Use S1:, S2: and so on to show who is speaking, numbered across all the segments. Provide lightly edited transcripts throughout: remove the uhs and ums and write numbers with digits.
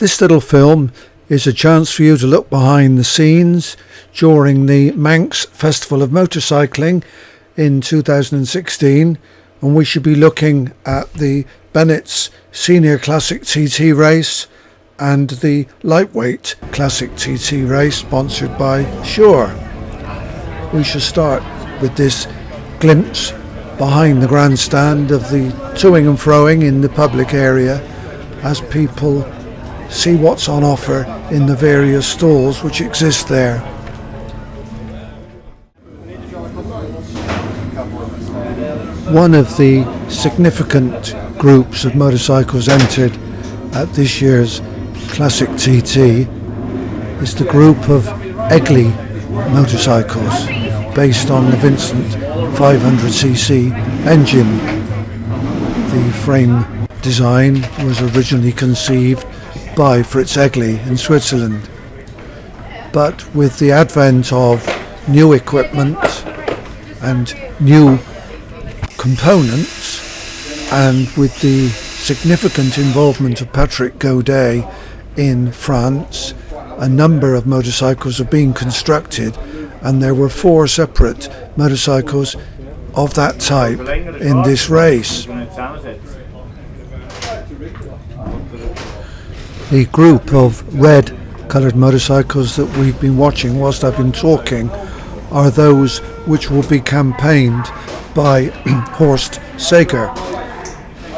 S1: This little film is a chance for you to look behind the scenes during the Manx Festival of Motorcycling in 2016, and we should be looking at the Bennett's Senior Classic TT race and the Lightweight Classic TT race sponsored by Shure. We shall start with this glimpse behind the grandstand of the toing and froing in the public area as people see what's on offer in the various stalls which exist there. One of the significant groups of motorcycles entered at this year's Classic TT is the group of Egley motorcycles based on the Vincent 500cc engine. The frame design was originally conceived by Fritz Egley in Switzerland, but with the advent of new equipment and new components, and with the significant involvement of Patrick Gaudet in France, a number of motorcycles are being constructed, and there were 4 separate motorcycles of that type in this race. The group of red coloured motorcycles that we've been watching whilst I've been talking are those which will be campaigned by Horst Sager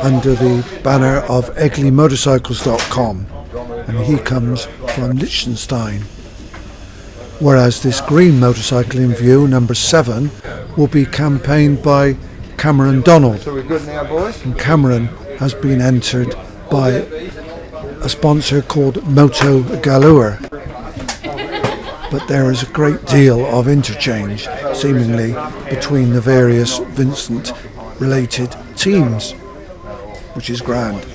S1: under the banner of EgleyMotorcycles.com, and he comes from Liechtenstein. Whereas this green motorcycle in view, number 7, will be campaigned by Cameron Donald.
S2: So we're good now, boys?
S1: And Cameron has been entered by a sponsor called Moto Galure. But there is a great deal of interchange, seemingly, between the various Vincent-related teams, which is grand.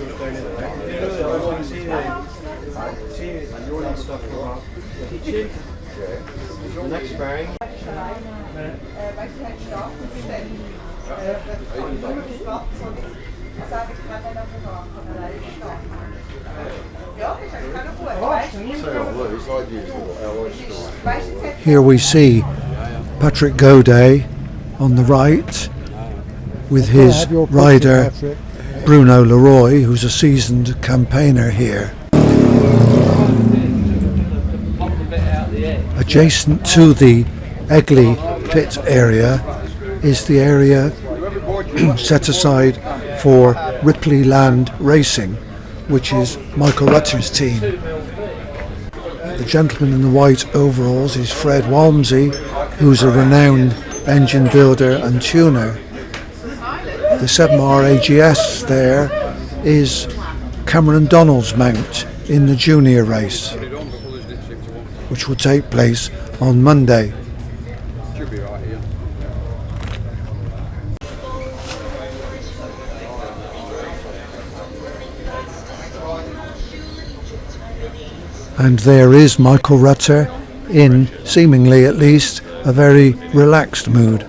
S1: Here we see Patrick Gaudet on the right with his rider Bruno Leroy, who's a seasoned campaigner here. Adjacent to the Egley pit area is the area set aside for Ripley Land Racing, which is Michael Rutter's team. The gentleman in the white overalls is Fred Walmsley, who's a renowned engine builder and tuner. The 7R AGS there is Cameron Donald's mount in the junior race, which will take place on Monday. And there is Michael Rutter in, seemingly at least, a very relaxed mood.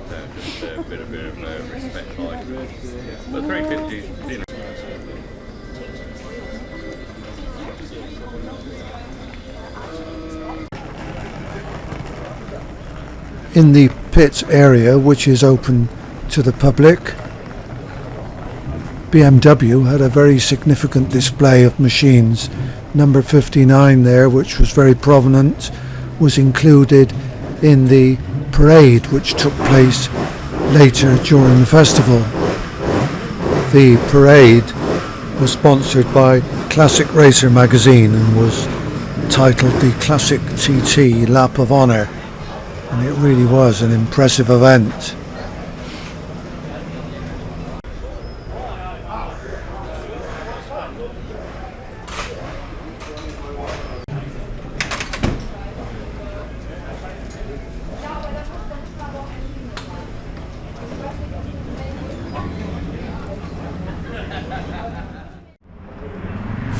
S1: In the pit area, which is open to the public, BMW had a very significant display of machines. Number 59 there, which was very prominent, was included in the parade which took place later during the festival. The parade was sponsored by Classic Racer magazine and was titled the Classic TT Lap of Honour, and it really was an impressive event.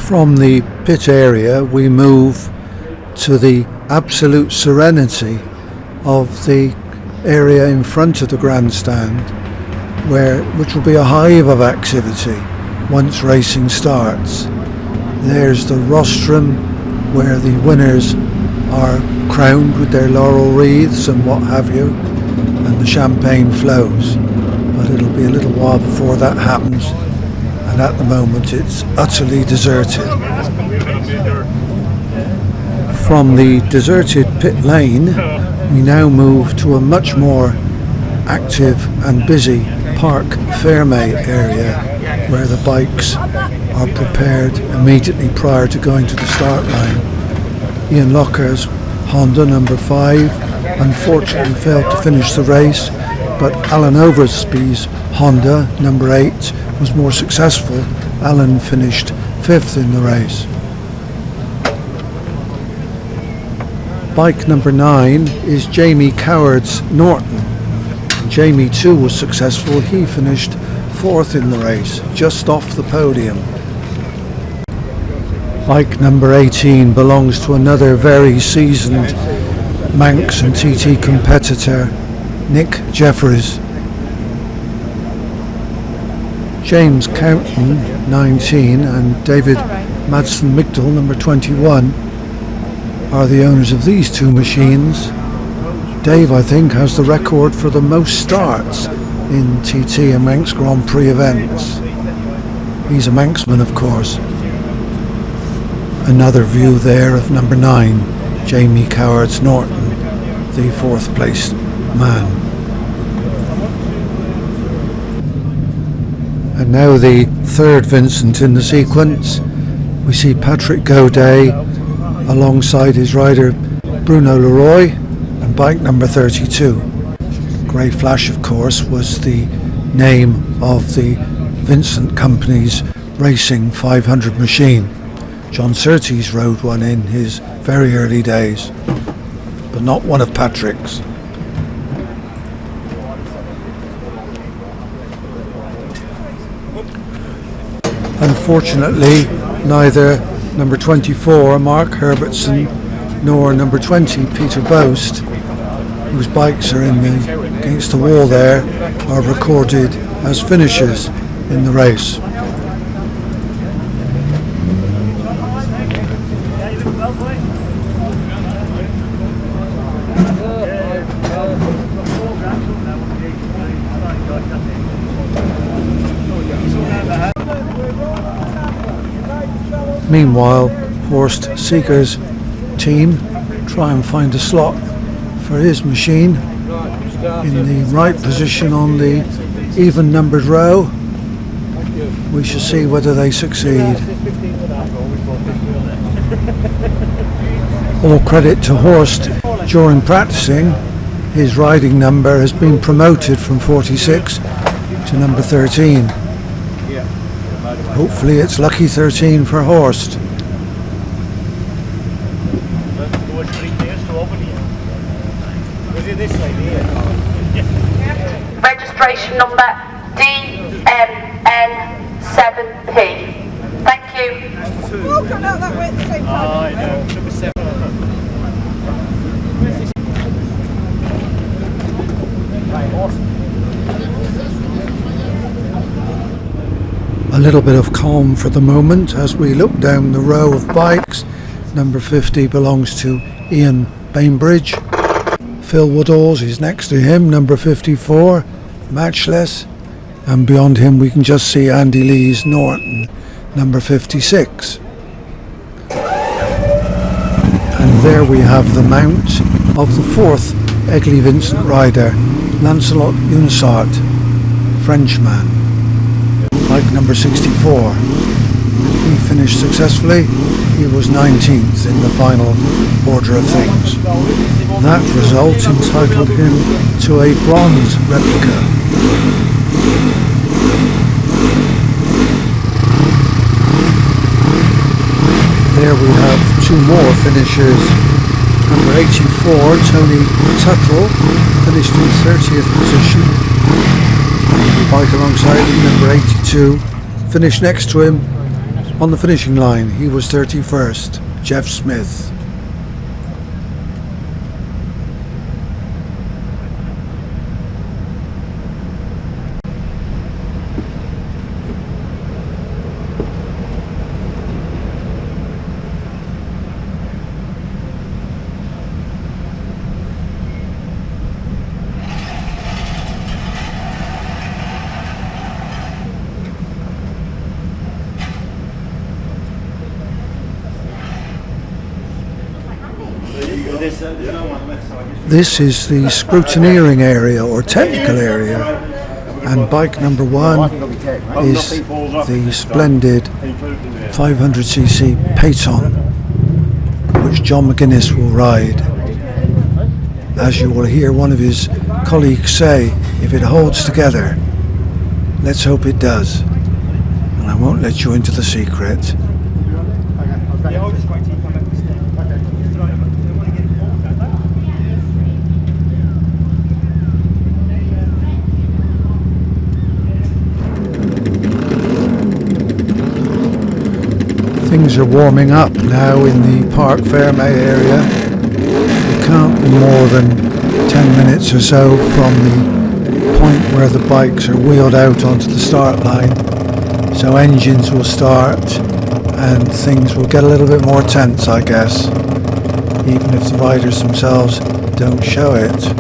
S1: From the pit area we move to the absolute serenity of the area in front of the grandstand, which will be a hive of activity once racing starts. There's the rostrum where the winners are crowned with their laurel wreaths and what have you, and the champagne flows. But it'll be a little while before that happens, and at the moment it's utterly deserted. From the deserted pit lane, we now move to a much more active and busy Park Fairmay area, where the bikes are prepared immediately prior to going to the start line. Ian Locker's Honda number 5 unfortunately failed to finish the race, but Alan Oversby's Honda number 8 was more successful. Alan finished 5th in the race. Bike number 9 is Jamie Coward's Norton. Jamie too was successful. He finished 4th in the race, just off the podium. Bike number 18 belongs to another very seasoned Manx and TT competitor, Nick Jeffries. James Counton, 19, and David Madsen Migdal, number 21, are the owners of these two machines. Dave, I think, has the record for the most starts in TT and Manx Grand Prix events. He's a Manxman, of course. Another view there of number 9, Jamie Coward's Norton, the 4th place man. And now the third Vincent in the sequence. We see Patrick Gaudet alongside his rider Bruno Leroy and bike number 32. Grey Flash, of course, was the name of the Vincent Company's racing 500 machine. John Surtees rode one in his very early days, but not one of Patrick's. Unfortunately, neither number 24, Mark Herbertson, nor number 20, Peter Boast, whose bikes are against the wall there, are recorded as finishers in the race. Meanwhile, Horst Seeger's team try and find a slot for his machine in the right position on the even numbered row. We shall see whether they succeed. All credit to Horst. During practicing, his riding number has been promoted from 46 to number 13. Hopefully it's lucky 13 for Horst.
S2: Registration number DMN7P. Thank you.
S3: We'll come out that way at the same time.
S4: I know. Number 7. Right, awesome.
S1: A little bit of calm for the moment as we look down the row of bikes. Number 50 belongs to Ian Bainbridge. Phil Woodall's is next to him, number 54, Matchless. And beyond him we can just see Andy Lee's Norton, number 56. And there we have the mount of the 4th Egley Vincent rider, Lancelot Unisart, Frenchman. Bike number 64. He finished successfully. He was 19th in the final order of things. That result entitled him to a bronze replica. There we have two more finishers. Number 84, Tony Tuttle, finished in 30th position. Bike alongside him, number 82, finished next to him on the finishing line. He was 31st, Jeff Smith. This is the scrutineering area or technical area, and bike number 1 is the splendid 500cc Podium, which John McGuinness will ride. As you will hear one of his colleagues say, if it holds together, let's hope it does. And I won't let you into the secret. Things are warming up now in the Park Ferme area. It can't be more than 10 minutes or so from the point where the bikes are wheeled out onto the start line. So engines will start and things will get a little bit more tense, I guess, even if the riders themselves don't show it.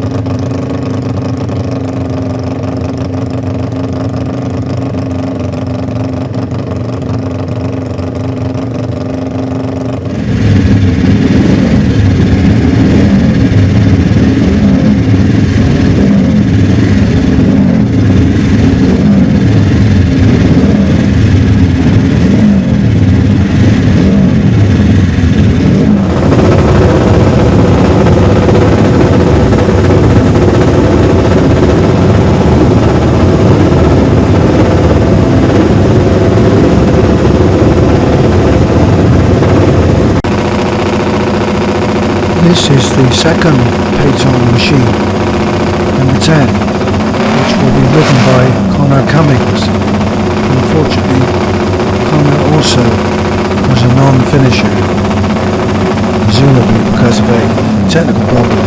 S1: This is the second Podium machine, number 10, which will be ridden by Connor Cummings. Unfortunately, Connor also was a non-finisher, presumably because of a technical problem.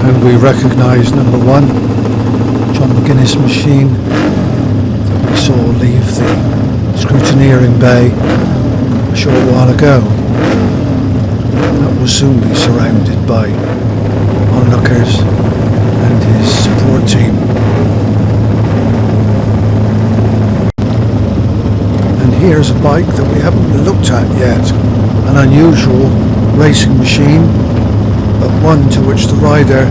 S1: And we recognise number 1, John McGuinness machine that we saw leave the scrutineering bay a short while ago. That will soon be surrounded by onlookers and his support team. And here's a bike that we haven't looked at yet, an unusual racing machine, but one to which the rider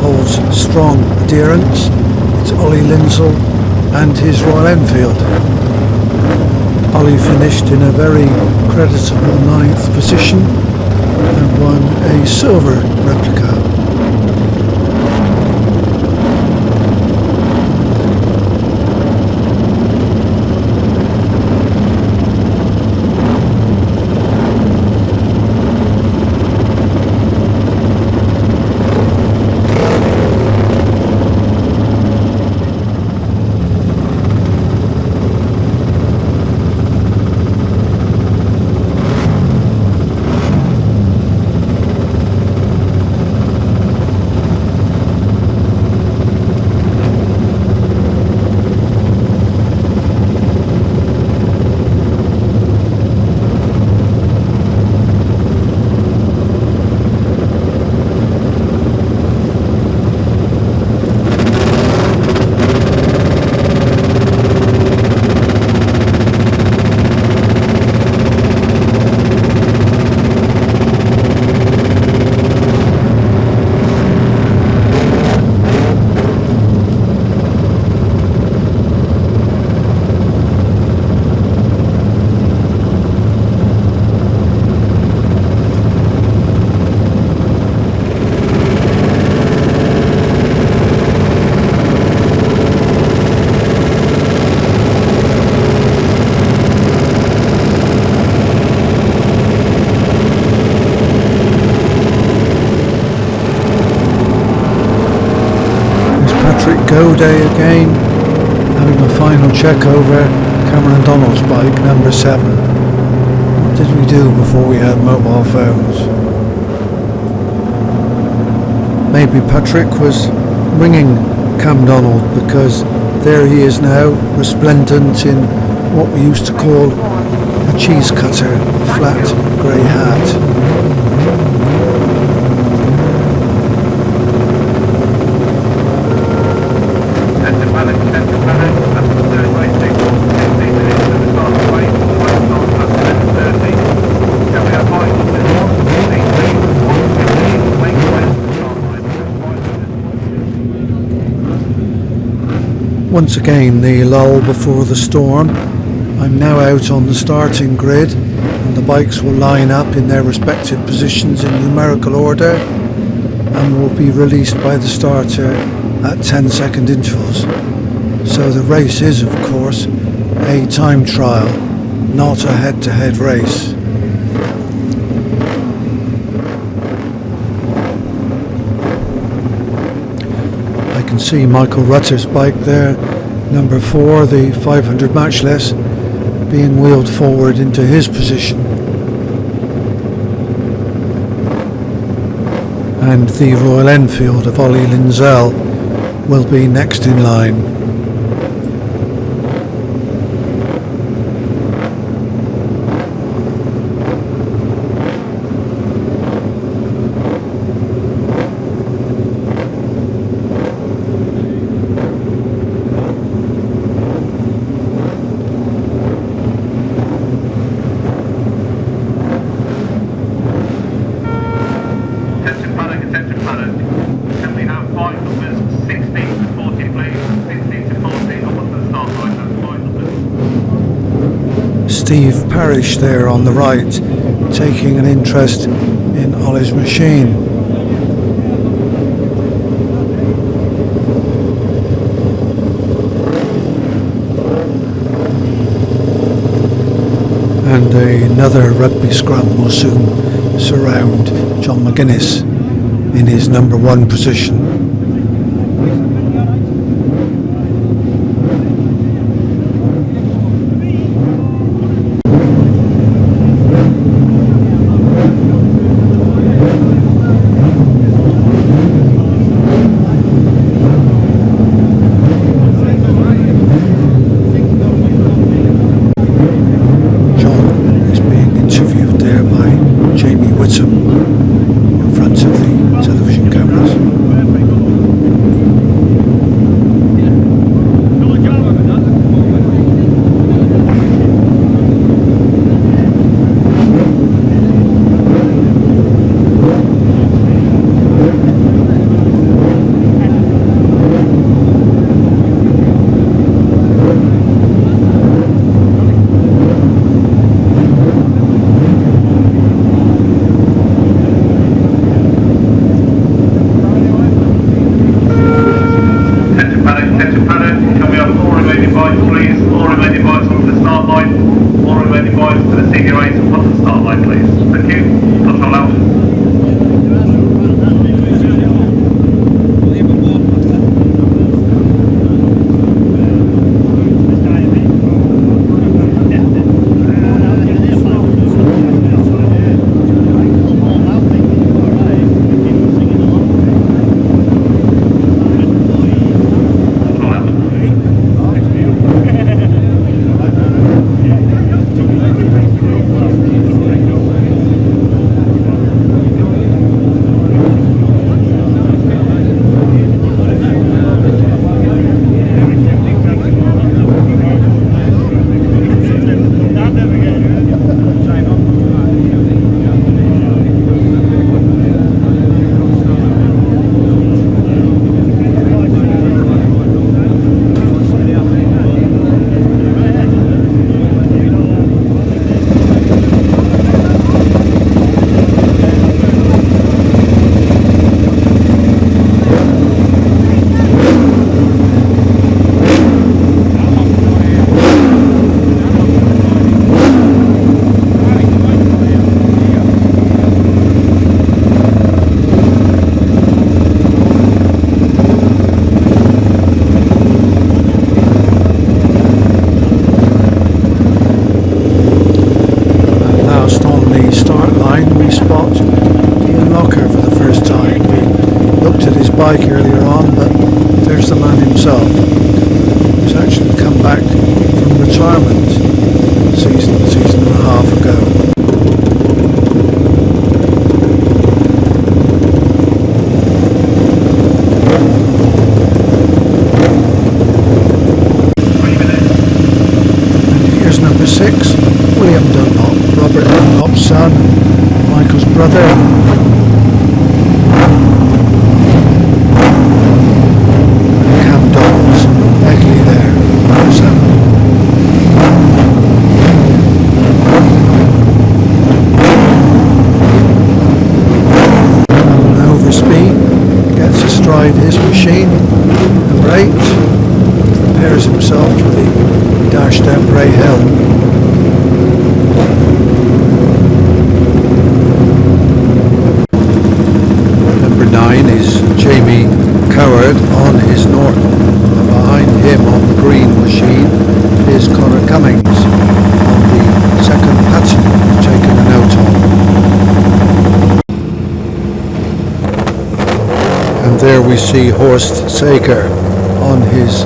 S1: holds strong adherence. It's Ollie Lindsell and his Royal Enfield. Ollie finished in a very creditable 9th position and won a silver replica. Go day again, having a final check over Cameron Donald's bike, number 7. What did we do before we had mobile phones? Maybe Patrick was ringing Cam Donald, because there he is now, resplendent in what we used to call a cheese cutter, flat grey hat.
S5: At the
S1: Once again, the lull before the storm. I'm now out on the starting grid, and the bikes will line up in their respective positions in numerical order and will be released by the starter at 10-second intervals. So the race is, of course, a time trial, not a head-to-head race. I can see Michael Rutter's bike there, number 4, the 500 matchless, being wheeled forward into his position. And the Royal Enfield of Ollie Linzell will be next in line. Steve Parrish there on the right, taking an interest in Ollie's machine. And another rugby scrum will soon surround John McGuinness in his number 1 position. Bike earlier on, but there's the man himself, who's actually come back from retirement season and a half ago. Michael's son, Michael's brother. Cam Donald's Egley there, number 7. Gets astride his machine. Number 8 prepares himself for the dash down Bray Hill. Number 9 is Jamie Coward on his Norton, and behind him on the green machine is Connor Cummings on the second pattern we've taken a note of. And there we see Horst Sager on his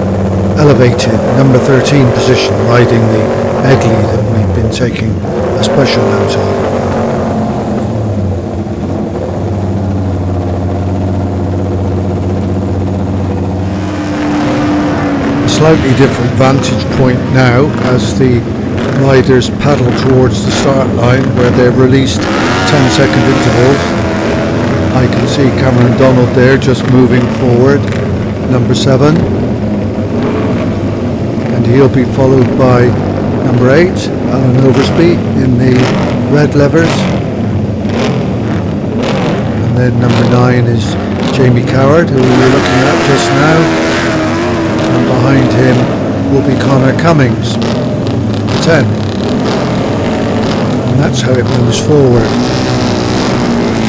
S1: elevated number 13 position, riding the Egley that we've been taking a special note of. A slightly different vantage point now as the riders paddle towards the start line where they're released 10-second intervals. I can see Cameron Donald there just moving forward, number 7, and he'll be followed by number 8, Alan Oversby in the red levers, and then number 9 is Jamie Coward, who we were looking at just now, and behind him will be Connor Cummings, 10, and that's how it moves forward.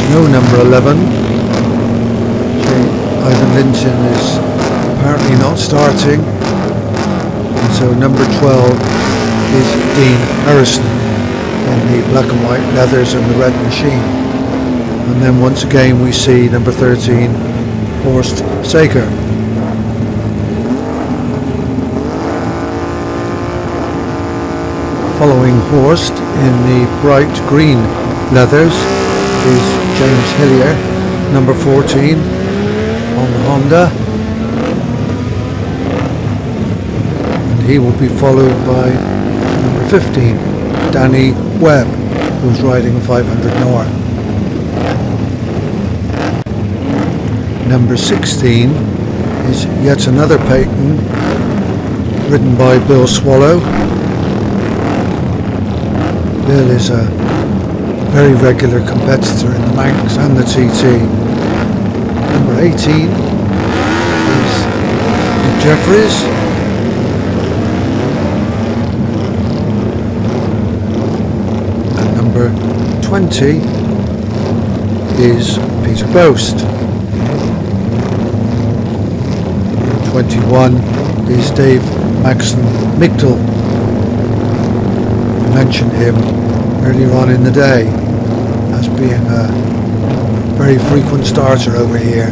S1: No number 11. Ivan Linton is apparently not starting. And so number 12 is Dean Harrison in the black and white leathers and the red machine. And then once again we see number 13, Horst Sager. Following Horst in the bright green leathers is James Hillier, number 14 on the Honda, and he will be followed by number 15, Danny Webb, who's riding a 500 North. Number 16 is yet another Peyton, ridden by Bill Swallow. Bill is a very regular competitor in the Manx and the TT. Number 18 is Nick Jeffries. And number 20 is Peter Boast. 21 is Dave Maxton Migdal. We mentioned him earlier on in the day as being a very frequent starter over here.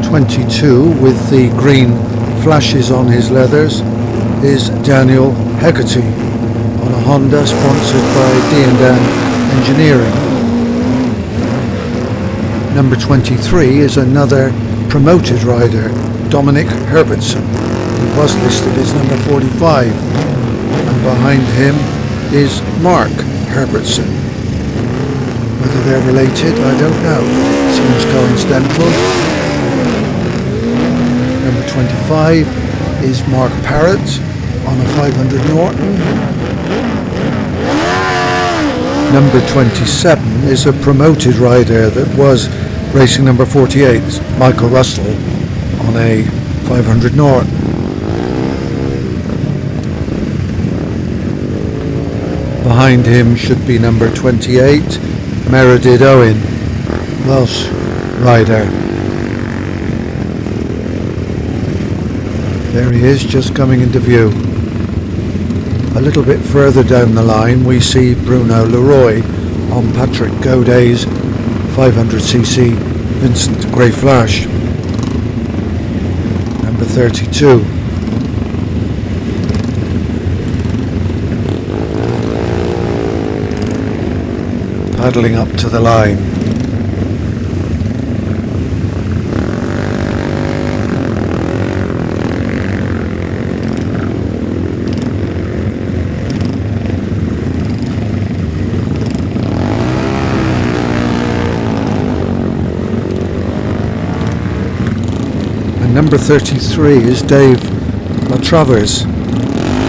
S1: 22 with the green flashes on his leathers is Daniel Hegarty on a Honda sponsored by D&M Engineering. Number 23 is another promoted rider, Dominic Herbertson, who was listed as number 45. And behind him is Mark Herbertson. Whether they're related, I don't know. Seems coincidental. Number 25 is Mark Parrott on a 500 Norton. Number 27 is a promoted rider that was racing number 48, Michael Russell, on a 500 Norton. Behind him should be number 28, Meredith Owen, Welsh rider. There he is, just coming into view. A little bit further down the line we see Bruno Leroy on Patrick Goday's 500cc Vincent Grey Flash. Number 32. Paddling up to the line. number 33 is Dave Latravers.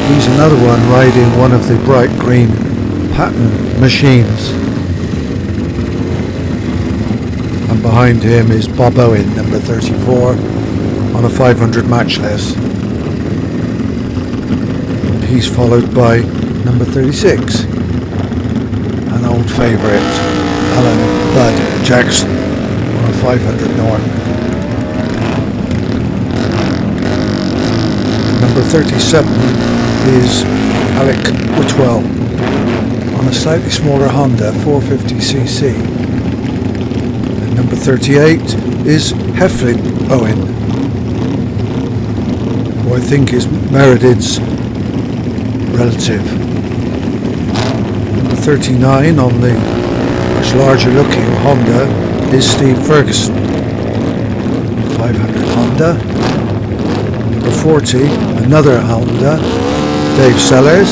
S1: He's another one riding one of the bright green pattern machines. And behind him is Bob Owen, number 34, on a 500 matchless. And he's followed by number 36, an old favourite, Alan Bud Jackson, on a 500 Norton. Number 37 is Alec Whitwell on a slightly smaller Honda 450cc. And number 38 is Heflin Owen, who I think is Meredith's relative. Number 39 on the much larger looking Honda is Steve Ferguson, 500 Honda. Number 40, another Honda, Dave Sellers.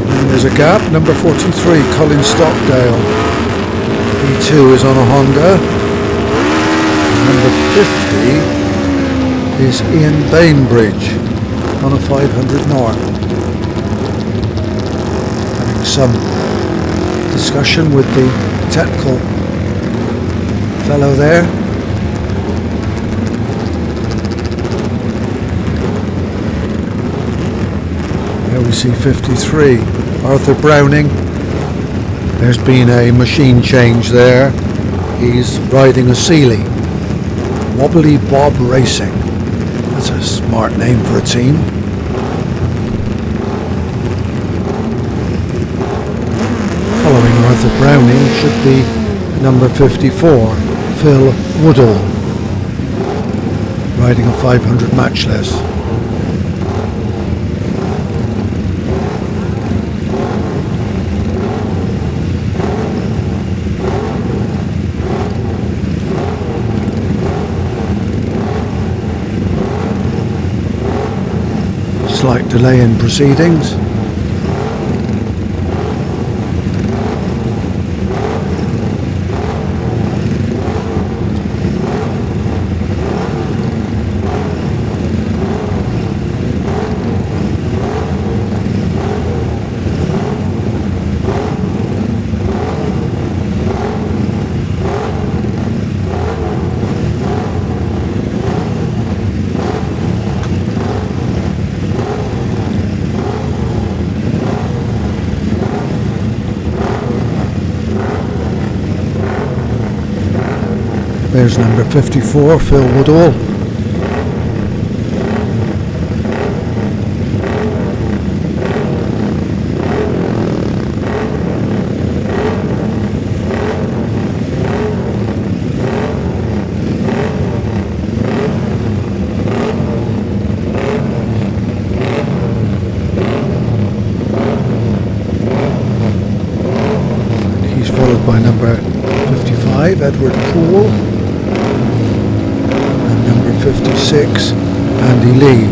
S1: And there's a gap, number 43, Colin Stockdale. He too is on a Honda. Number 50 is Ian Bainbridge on a 500 Norton. Some discussion with the technical fellow there. There we see 53, Arthur Browning. There's been a machine change there. He's riding a Sealy. Wobbly Bob Racing. That's a smart name for a team. Following Arthur Browning should be number 54, Phil Woodall, riding a 500 matchless. Slight delay in proceedings. There's number 54, Phil Woodall. And he's followed by number 55, Edward Poole. 56, Andy Lee,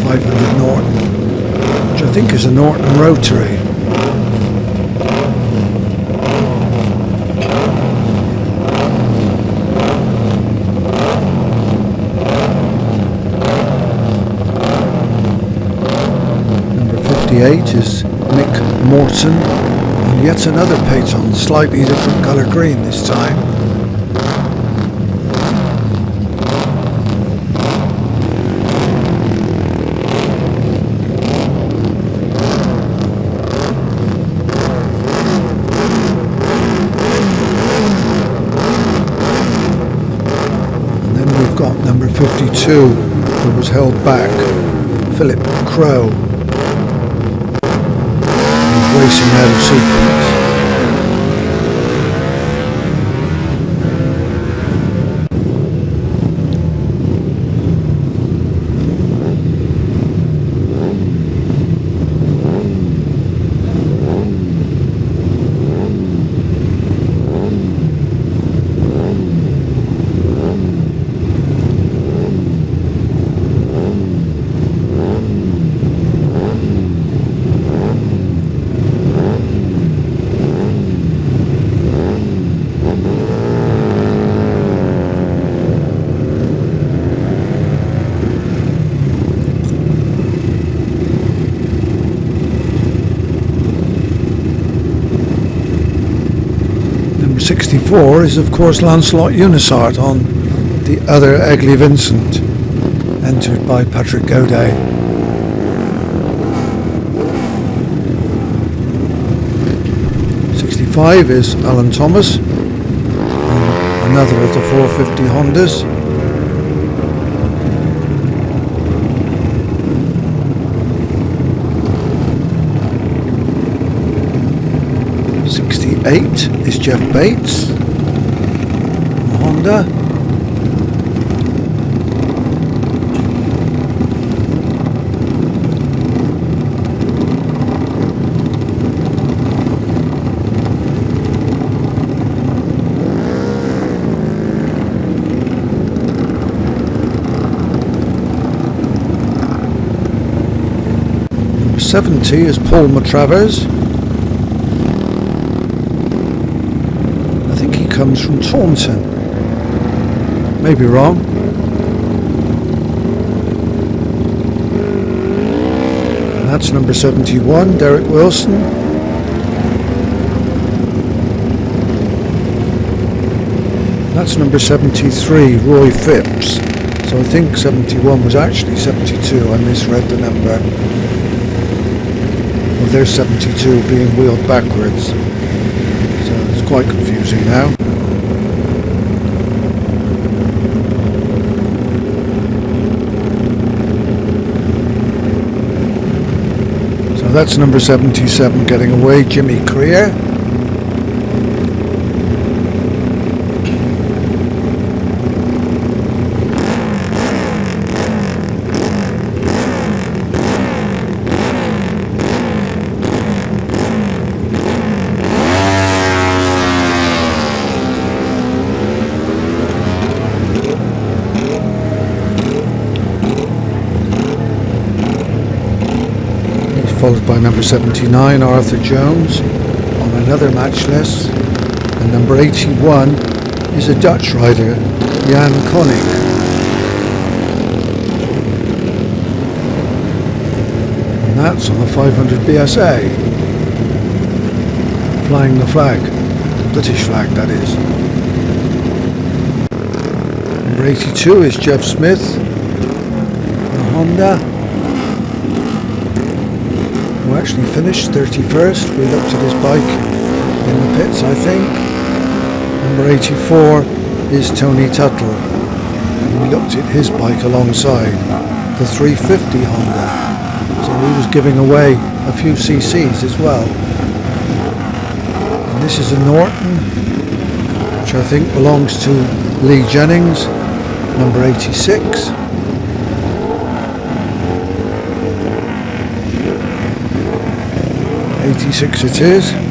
S1: 500 Norton, which I think is a Norton Rotary. Number 58 is Mick Morton, and yet another Peyton, slightly different colour green this time. Number 52, who was held back, Philip Crow. He's racing out of sequence. 64 is of course Lancelot Unisart on the other Egley Vincent, entered by Patrick Gaudet. '65 is Alan Thomas on another of the 450 Hondas. '68 is Jeff Bates, a Honda. Number 70 is Paul Matravers. Comes from Taunton. Maybe wrong. And that's number 71, Derek Wilson. That's number 73, Roy Phipps. So I think 71 was actually 72. I misread the number. Well, there's 72 being wheeled backwards. So it's quite confusing now. That's number 77 getting away, Jimmy Creer. Followed by number 79, Arthur Jones, on another matchless. And number 81 is a Dutch rider, Jan Koning. And that's on the 500 BSA. Flying the flag, British flag that is. Number 82 is Jeff Smith, a Honda. Who actually finished 31st. We looked at his bike in the pits, I think. Number 84 is Tony Tuttle, and we looked at his bike alongside the 350 Honda. So he was giving away a few CCs as well. And this is a Norton, which I think belongs to Lee Jennings, number 86. 86 it is. And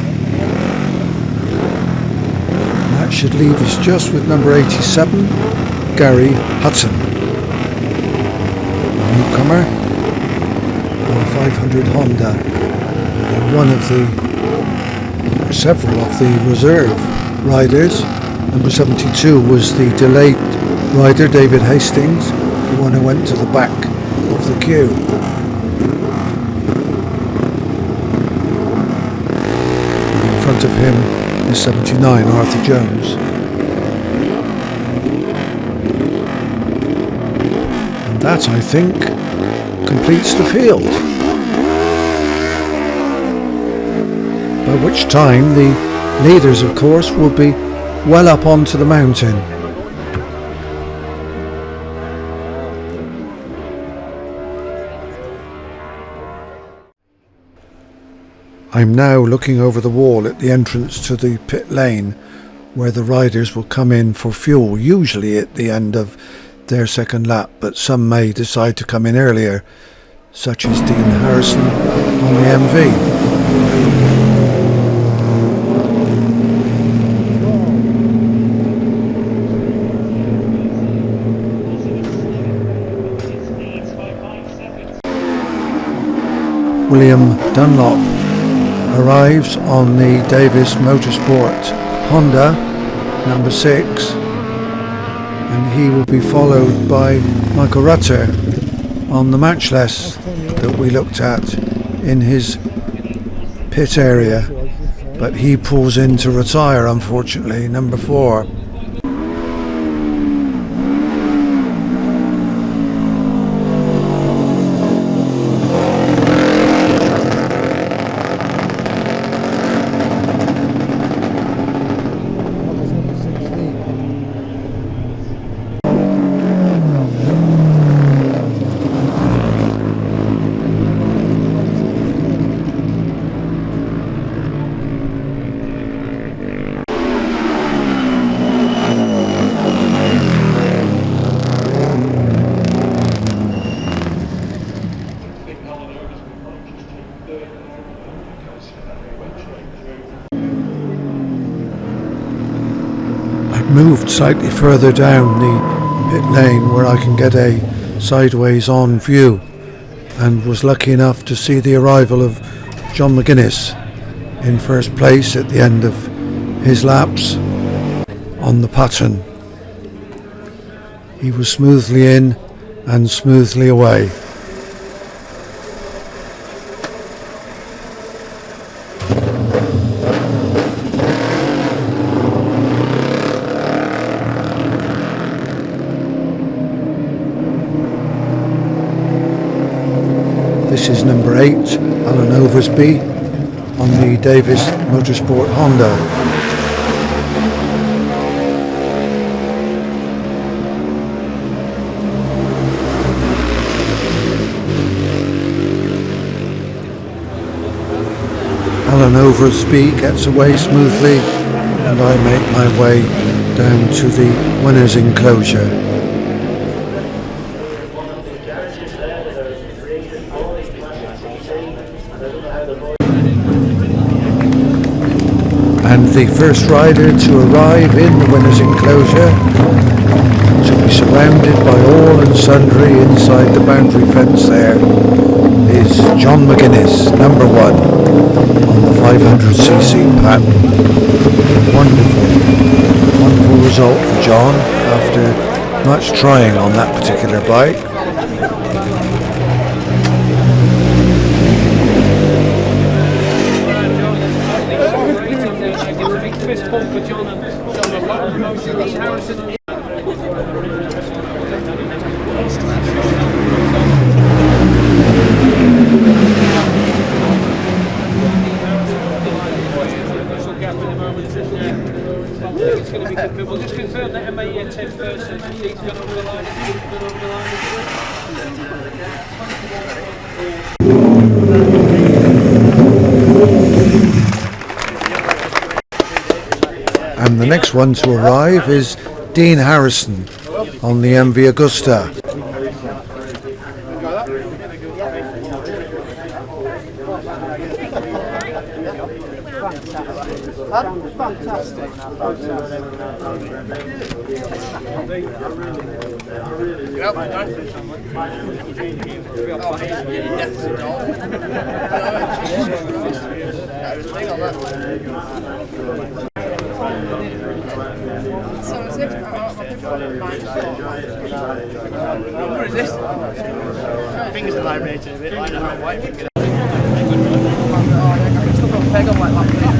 S1: that should leave us just with number 87, Gary Hudson. A newcomer on a 500 Honda. And one of the, or several of the reserve riders. Number 72 was the delayed rider, David Hastings, the one who went to the back of the queue. Of him is 79, Arthur Jones. And that, I think, completes the field. By which time the leaders, of course, will be well up onto the mountain. I'm now looking over the wall at the entrance to the pit lane where the riders will come in for fuel, usually at the end of their second lap, but some may decide to come in earlier, such as Dean Harrison on the MV. William Dunlop arrives on the Davis Motorsport Honda, number 6, and he will be followed by Michael Rutter on the Matchless that we looked at in his pit area but he pulls in to retire, unfortunately, number 4. Moved slightly further down the pit lane where I can get a sideways on view, and was lucky enough to see the arrival of John McGuinness in first place at the end of his laps on the pattern. He was smoothly in and smoothly away. This is number 8, Alan Oversby, on the Davis Motorsport Honda. Alan Oversby gets away smoothly, and I make my way down to the winner's enclosure. And the first rider to arrive in the winner's enclosure, to be surrounded by all and sundry inside the boundary fence there, is John McGuinness, number 1, on the 500cc pattern. Wonderful result for John after much trying on that particular bike.
S4: We'll just confirm that MA 10 person. He's got over the line.
S1: And the next one to arrive is Dean Harrison on the MV Augusta.
S3: Fantastic. So is it? What is this? Fingers are vibrating a bit like that. White finger. I can still put a peg on like that.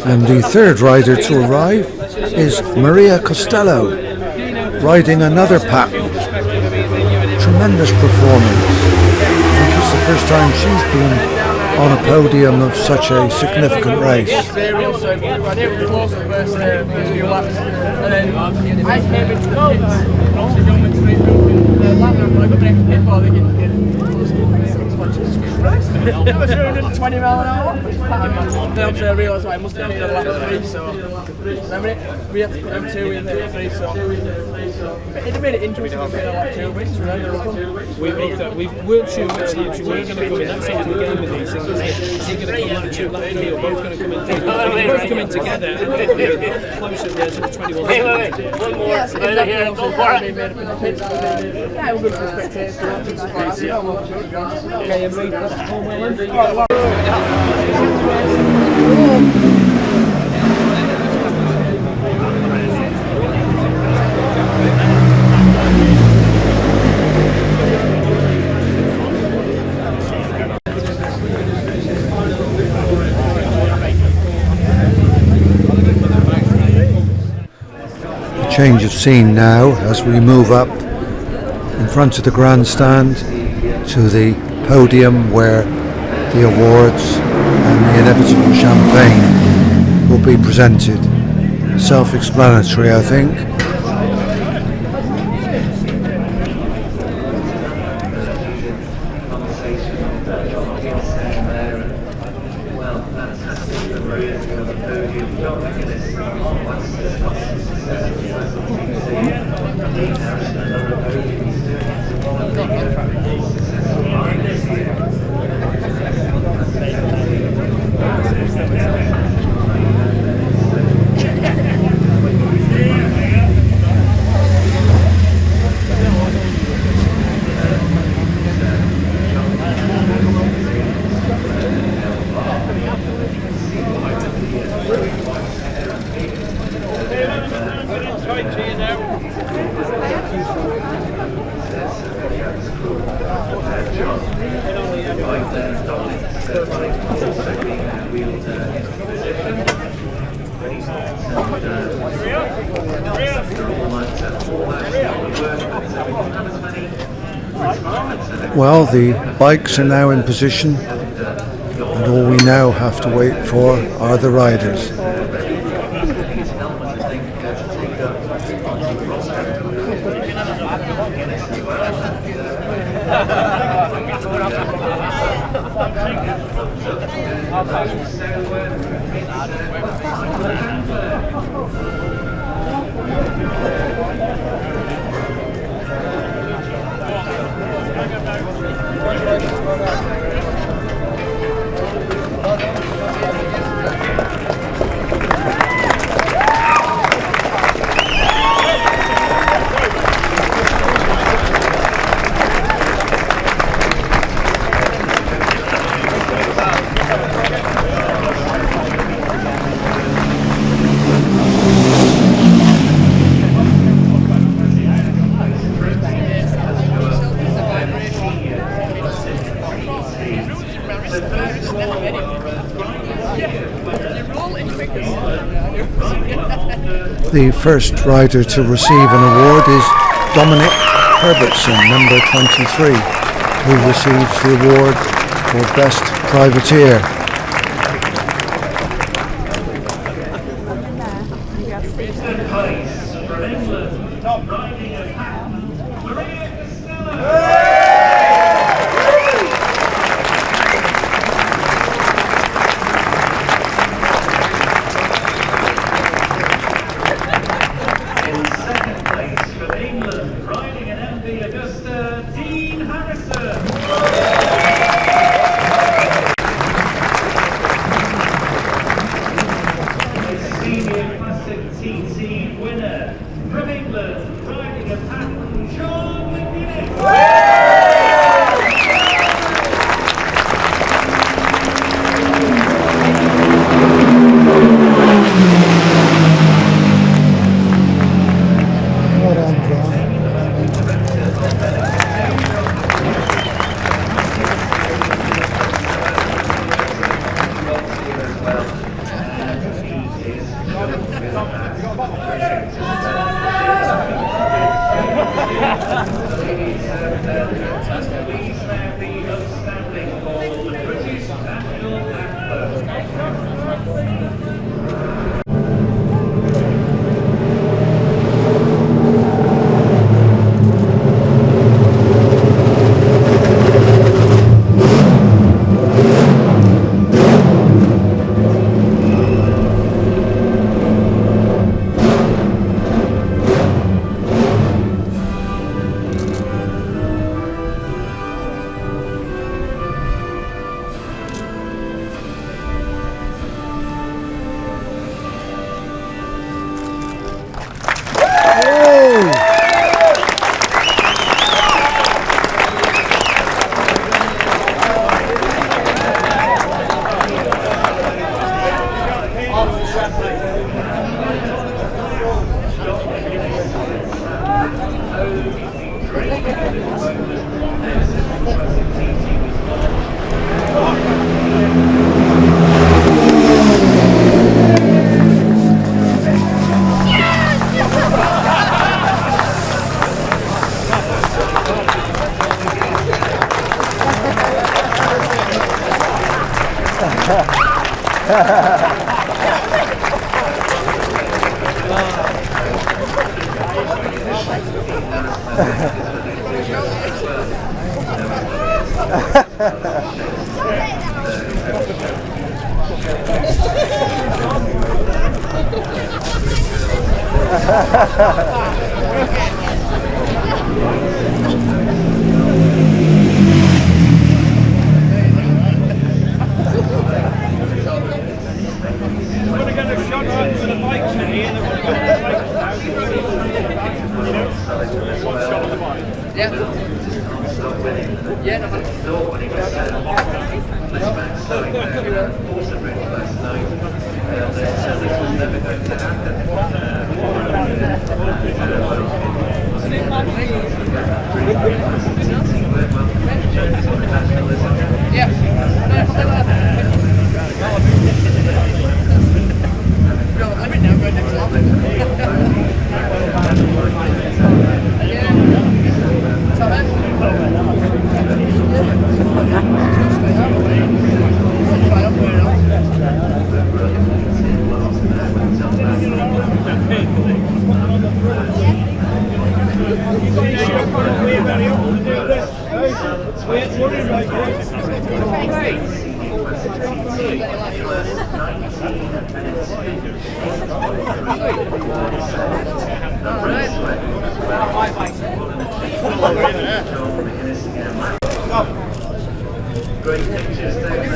S1: And the third rider to arrive is Maria Costello, riding another pattern. Tremendous performance. I think it's the first time she's been on a podium of such a significant race.
S3: I did close the first few laps, and then I came into the pits. Obviously, John went straight through the lap, and I got the next pit ball thinking, that was 220 mile an hour. Then obviously I realised I must have done a lap of 3, so then we had to put them 2 in there 3, so it made it interesting to get a lap 2 wins.
S4: We weren't sure which laps you were going to come in. That's all the game with these things. Is he going to come lap 2, lap 3, or both going to come in? They're both coming together, and we're close at the 21.
S3: Yes, exactly. Obviously, they made up in the pits, but yeah, it was the spectators to watch and stuff like that. Yeah, well, good, guys.
S4: Okay, and read that home win.
S1: Change of scene now as we move up in front of the grandstand to the podium where the awards and the inevitable champagne will be presented. Self-explanatory, I think. Well, the bikes are now in position, and all we now have to wait for are the riders. The first rider to receive an award is Dominic Herbertson, number 23, who receives the award for Best Privateer.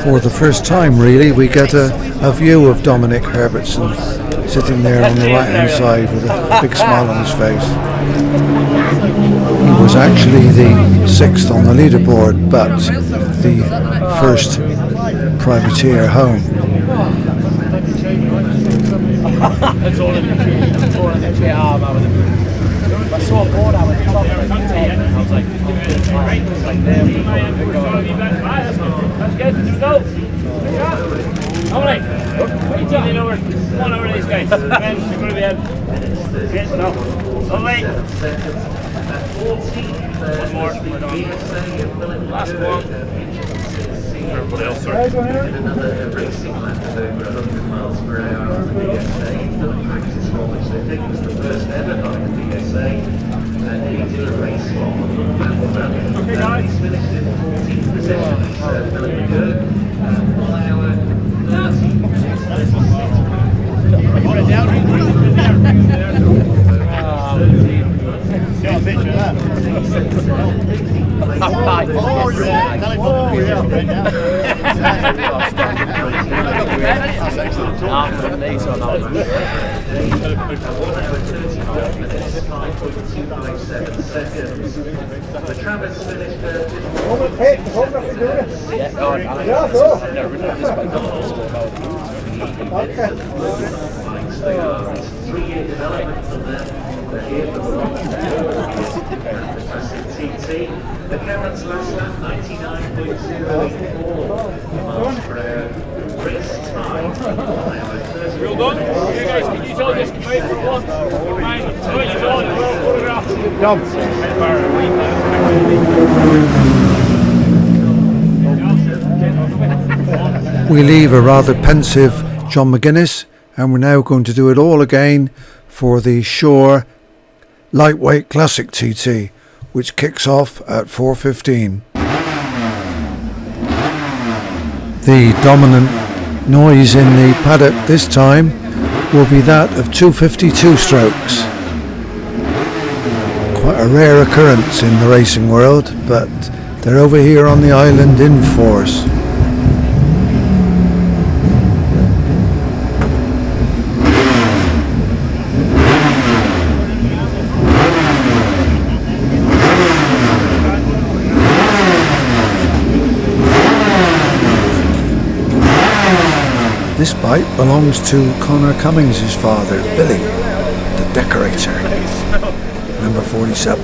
S1: For the first time, really, we get a view of Dominic Herbertson sitting there on the right-hand side with a big smile on his face. He was actually the 6th on the leaderboard, but the first privateer home.
S4: I saw a board out at the top of the 10 and I was like, there we go. That's good, let's go. All right, what are you talking over? Come on over these guys. Ben, you're going to be in. Yes, no. Lovely. One more. Last one. Everybody else, sorry.
S5: Another racing lap of over 100 miles per hour on the BSA. Done practice for which they think was the first ever by the BSA. And he did a race for
S3: Okay, guys.
S5: He's finished in 14th position. So Philip Good, 1 hour, 13
S3: Put it down. Got a picture of that.
S5: The Travis finished It's 3-year development from them. They're here for the long TT. The Cameron's last lap 99.084 miles per hour. Race time.
S3: Well done. You guys, can you tell this mate for one? Right, so you all the world photograph.
S1: We leave a rather pensive John McGuinness, and we're now going to do it all again for the Shore Lightweight Classic TT, which kicks off at 4:15. The dominant noise in the paddock this time will be that of 252 strokes. Quite a rare occurrence in the racing world, but they're over here on the island in force. This bike belongs to Connor Cummings' father, Billy, the decorator, number 47.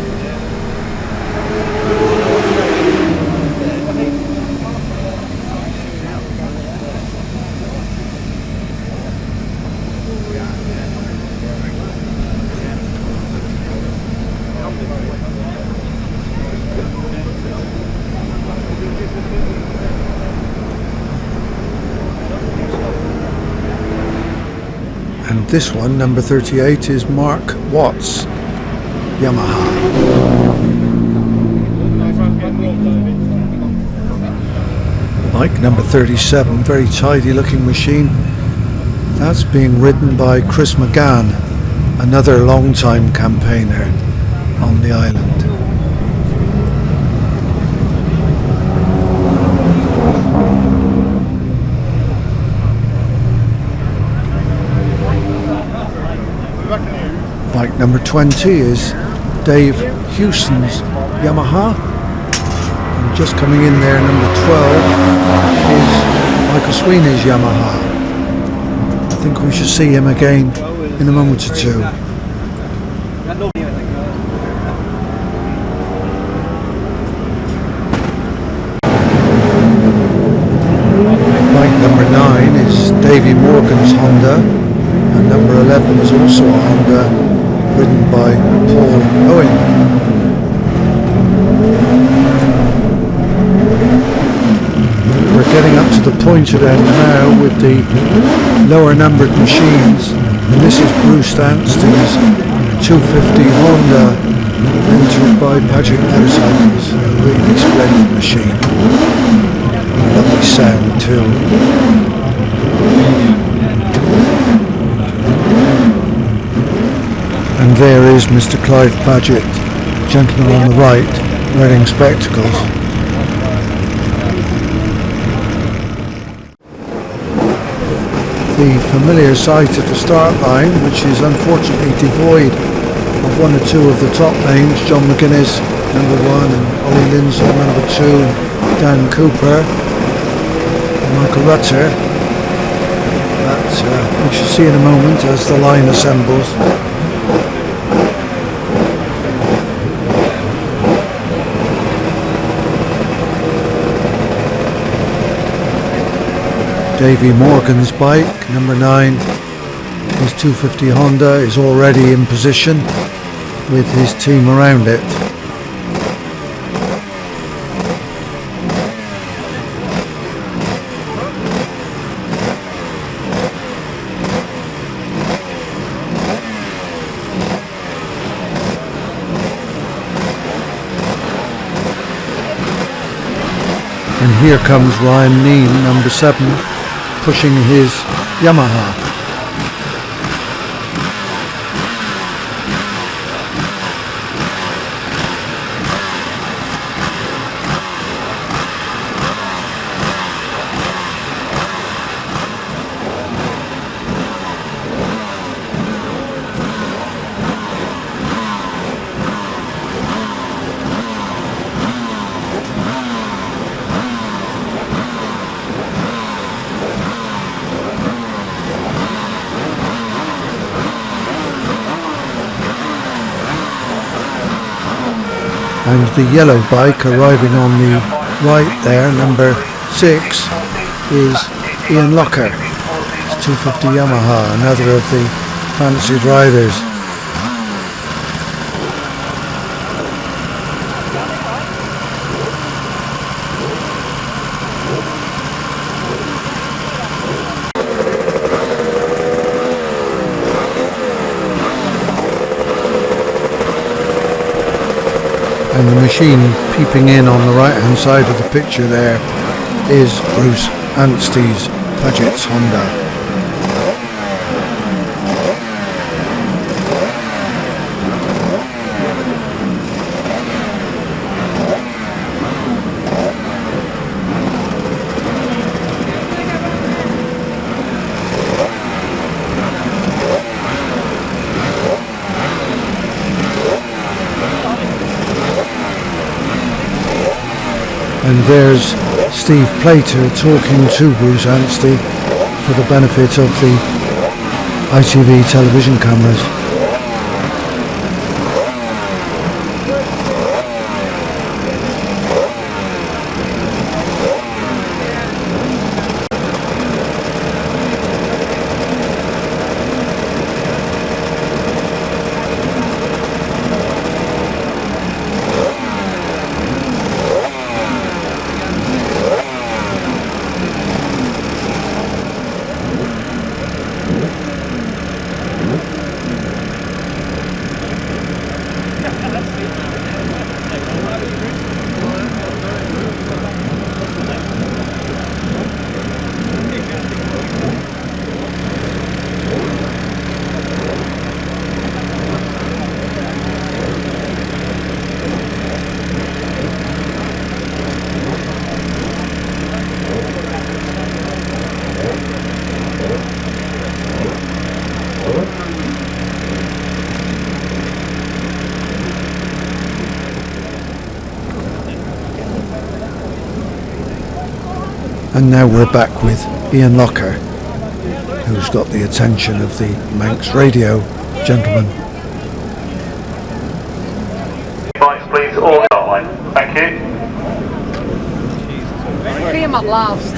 S1: this one, number 38, is Mark Watts, Yamaha. Bike number 37, very tidy looking machine. That's being ridden by Chris McGann, another long-time campaigner on the island. Bike number 20 is Dave Hewson's Yamaha. And just coming in there, number 12 is Michael Sweeney's Yamaha. I think we should see him again in a moment or two. Bike number 9 is Davey Morgan's Honda, and number 11 is also a Honda, ridden by Paul Owen. We're getting up to the pointed end now with the lower numbered machines, and this is Bruce Anstey's 250 Honda, entered by Patrick Motorcycles. A really splendid machine. Lovely sound too. And there is Mr. Clive Paget, gentleman on the right, wearing spectacles. The familiar sight at the start line, which is unfortunately devoid of one or two of the top names, John McGuinness, number 1, and Ollie Lindsay, number 2, and Dan Cooper, and Michael Rutter. That we shall see in a moment as the line assembles. Davey Morgan's bike, number 9, his 250 Honda, is already in position with his team around it. And here comes Ryan Neame, number 7, pushing his Yamaha. And the yellow bike arriving on the right there, number 6, is Ian Locker. It's 250 Yamaha, another of the fancied riders. And the machine peeping in on the right hand side of the picture there is Bruce Anstey's Paget's Honda. And there's Steve Plater talking to Bruce Anstey for the benefit of the ITV television cameras. And now we're back with Ian Locker, who's got the attention of the Manx radio gentleman.
S5: Bikes, please, all online. Thank you.
S6: Came at last.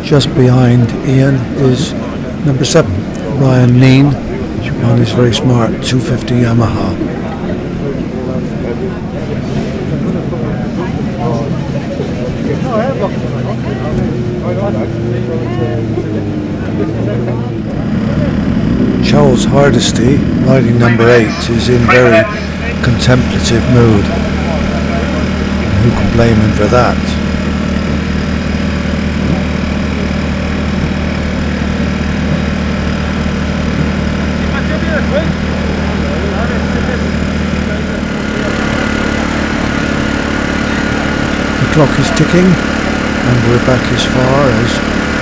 S1: Just behind Ian is number 7, Ryan Neen, on his very smart 250 Yamaha. Charles Hardesty, riding number 8, is in very contemplative mood. Who can blame him for that? The clock is ticking, and we're back as far as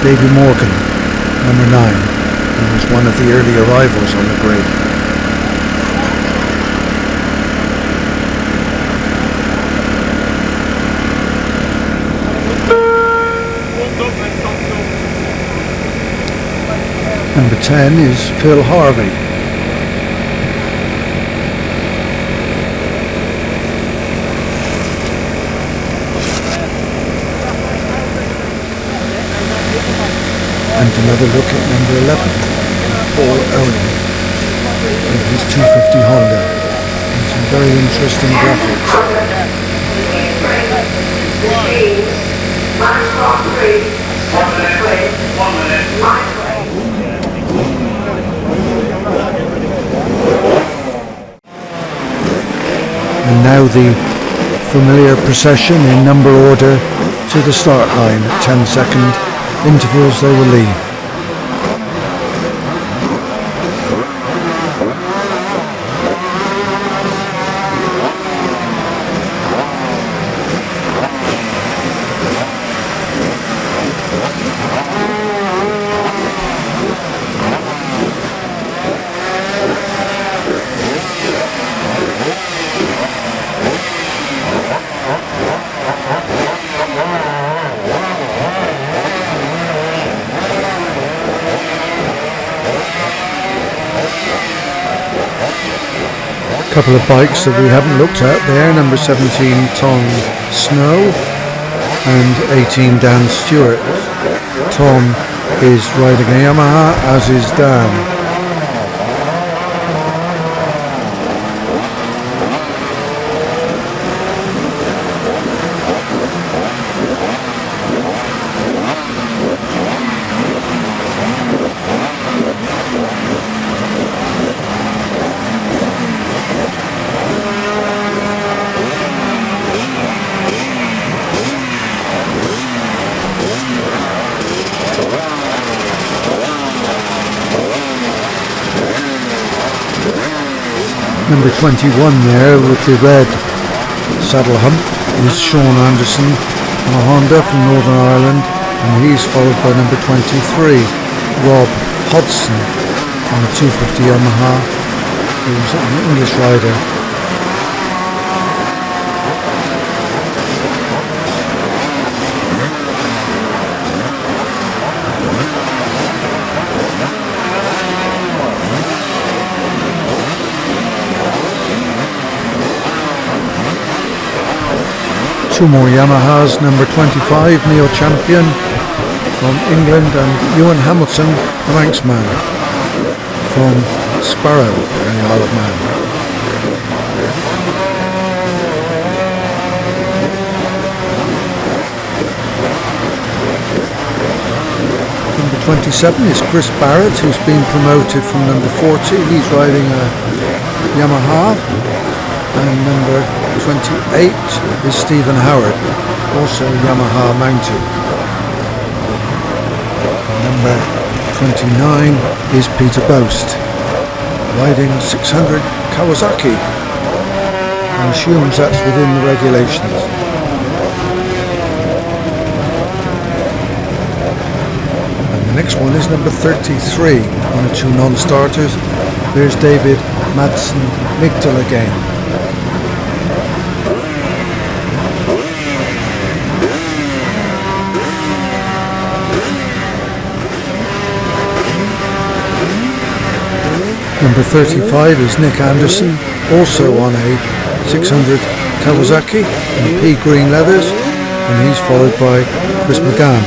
S1: Davy Morgan, number 9, who was one of the early arrivals on the grid. Number 10 is Phil Harvey. And another look at number 11, Paul Owen, with his 250 Honda, and some very interesting graphics. And now the familiar procession in number order to the start line at 10-second intervals they will leave. Couple of bikes that we haven't looked at there, number 17 Tom Snow and 18 Dan Stewart. Tom is riding a Yamaha, as is Dan. Number 21 there with the red saddle hump is Sean Anderson on a Honda from Northern Ireland, and he's followed by number 23 Rob Hodgson on a 250 Yamaha, who's an English rider. Two more Yamahas, number 25 Neil Champion from England and Ewan Hamilton, the Manxman from Sparrow in the Isle of Man. Number 27 is Chris Barrett, who's been promoted from number 40. He's riding a Yamaha. And number 28 is Stephen Howard, also Yamaha mounted. Number 29 is Peter Boast, riding 600 Kawasaki, and assumes that's within the regulations. And the next one is number 33 on the two non-starters. There's David Madsen Migdal again. Number 35 is Nick Anderson, also on a 600 Kawasaki in pea green leathers, and he's followed by Chris McGann,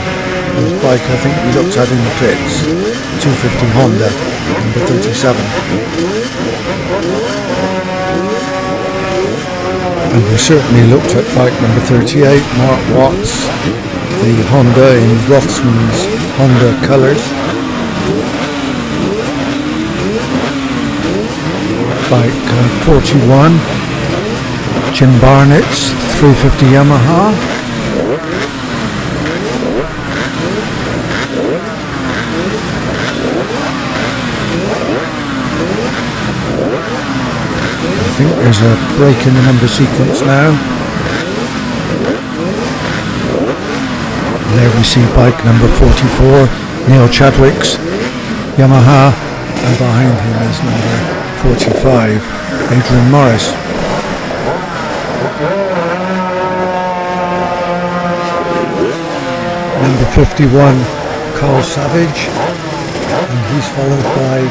S1: whose bike I think we looked at in the pits, 250 Honda, number 37. And we certainly looked at bike number 38, Mark Watts, the Honda in Rothman's Honda colours. Bike 41, Jim Barnett's 350 Yamaha. I think there's a break in the number sequence now. And there we see bike number 44, Neil Chadwick's Yamaha, and behind him is number 45, Adrian Morris. Number 51, Carl Savage, and he's followed by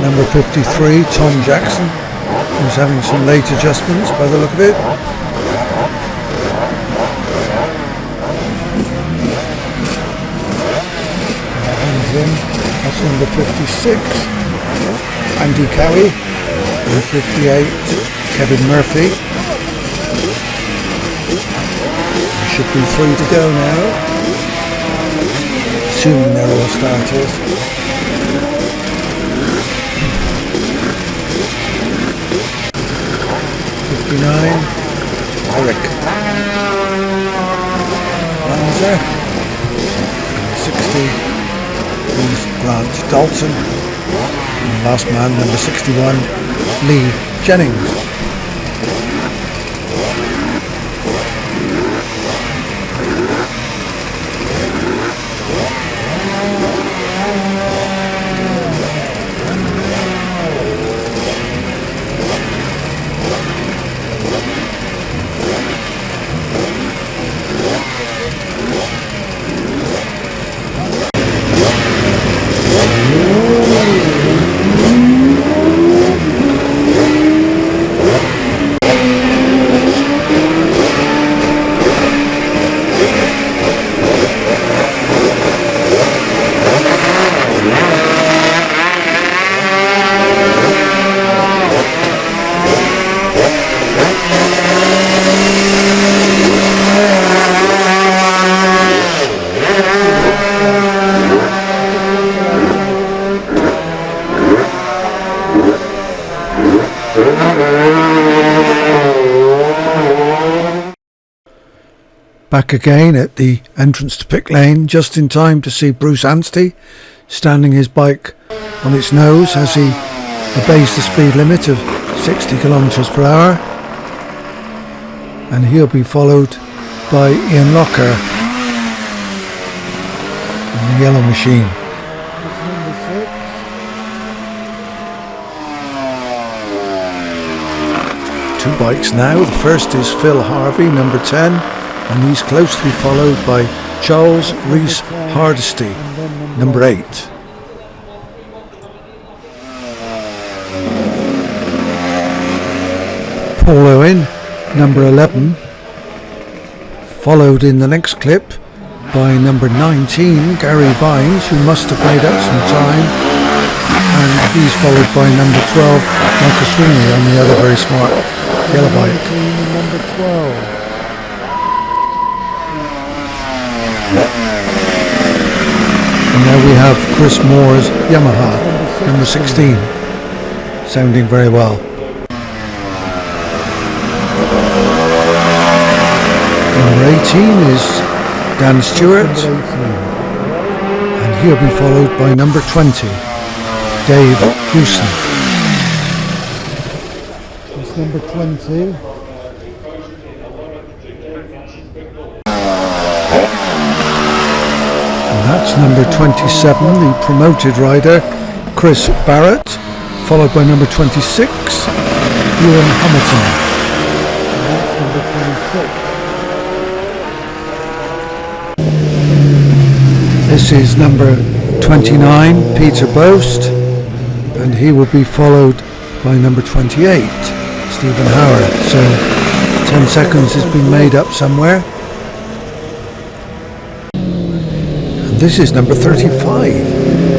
S1: number 53, Tom Jackson, who's having some late adjustments by the look of it. Behind him, that's number 56. Andy Cowie, and 58, Kevin Murphy. There should be 3 to go now, assuming they're all starters. Eric Lanza, 60 is Grant Dalton. And last man, number 61, Lee Jennings. Back again at the entrance to pit lane, just in time to see Bruce Anstey standing his bike on its nose as he obeys the speed limit of 60 kilometers per hour, and he'll be followed by Ian Locker in the yellow machine. Two bikes now. The first is Phil Harvey, number 10, and he's closely followed by Charles Rees Hardesty, number 8. Paul Owen, number 11, followed in the next clip by number 19, Gary Vines, who must have made up some time, and he's followed by number 12, Michael Sweeney, on the other very smart yellow bike. Number 12. And now we have Chris Moore's Yamaha, number 16, sounding very well. Number 18 is Dan Stewart, and he'll be followed by number 20, Dave Hewson. It's number 20. And that's number 27, the promoted rider, Chris Barrett, followed by number 26, Ewan Hamilton. That's number 26. This is number 29, Peter Boast, and he will be followed by number 28, Stephen Howard. So 10 seconds has been made up somewhere. And this is number 35,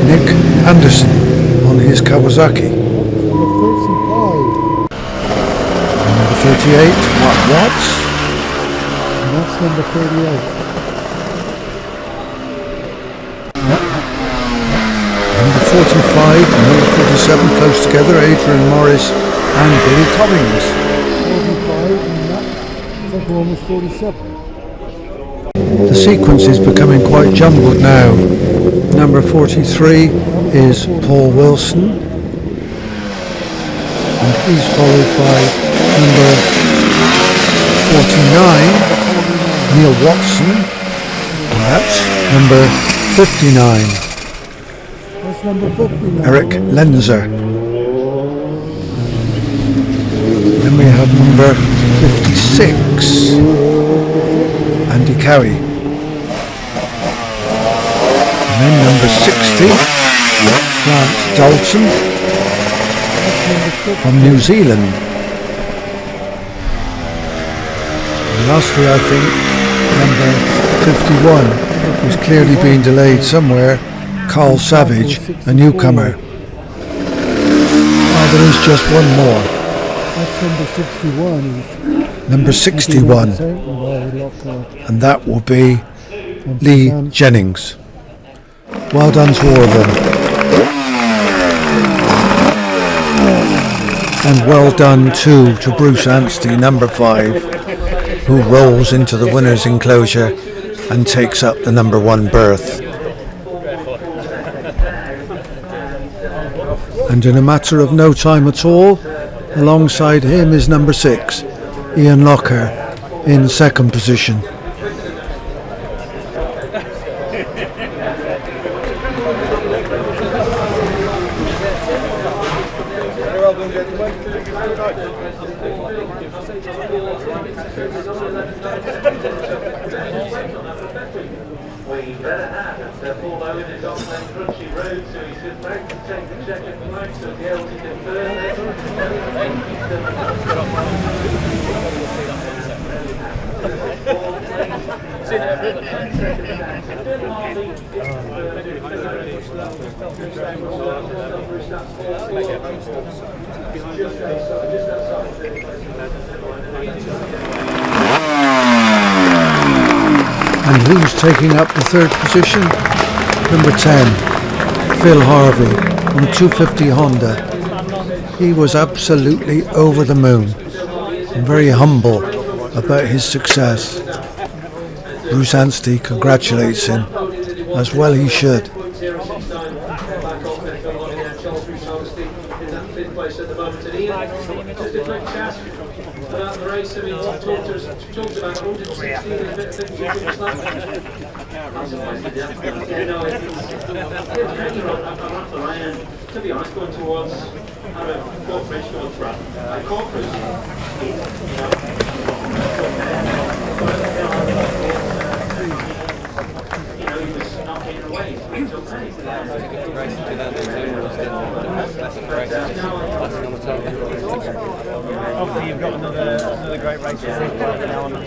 S1: Nick Anderson on his Kawasaki. Number 38, Mark Watts. And that's number 38. Number 45 and number 47 close together, Adrian Morris and Billy Collins. 45 and that's almost 47. The sequence is becoming quite jumbled now. Number 43 is Paul Wilson, and he's followed by number 49, Neil Watson, and that's number 59. That's number 59. Eric Lenzer. Then we have number 56, Andy Cowie. And then number 60, Grant Dalton from New Zealand. And lastly, I think, number 51, who's clearly been delayed somewhere, Carl Savage, a newcomer. Oh, there is just one more. That's number 61. Number 61. And that will be Lee Jennings. Well done to all of them. And well done too to Bruce Anstey, number 5, who rolls into the winner's enclosure and takes up the number 1 berth. And in a matter of no time at all, alongside him is number 6, Ian Locker, in second position.
S5: We better have Paul Owen is on that crunchy road, so he should back to take the check at the light, so the able to confirm
S1: And who's taking up the third position? Number 10, Phil Harvey on a 250 Honda. He was absolutely over the moon and very humble about his success. Bruce Anstey congratulates him, as well he should.
S5: About the race, I mean, talked about 116 to be honest, going towards Cork Bridge towards Brad. Cork Bridge, he was not getting away. He took pace.
S6: Obviously, you've got another great race to see now on the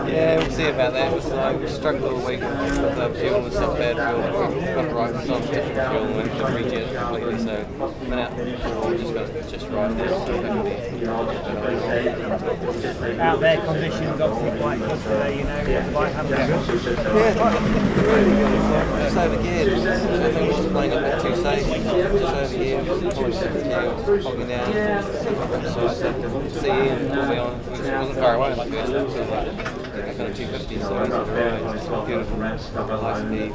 S7: Yeah, we'll see about that. It was we struggled all week with fuel and stuff, bad fuel. We got it right sometimes different fuel and we couldn't reach it completely. So went out before, just got it just right there.
S6: Out there, conditions obviously quite good today, you know. Yeah,
S7: just overgeared. I think we were just playing up at 2 safe. Just overgeared, hogging down. So I said, see Ian, we'll be on. It wasn't far away like this, so it was like kind of 250, so it's alright. It's beautiful, high speed.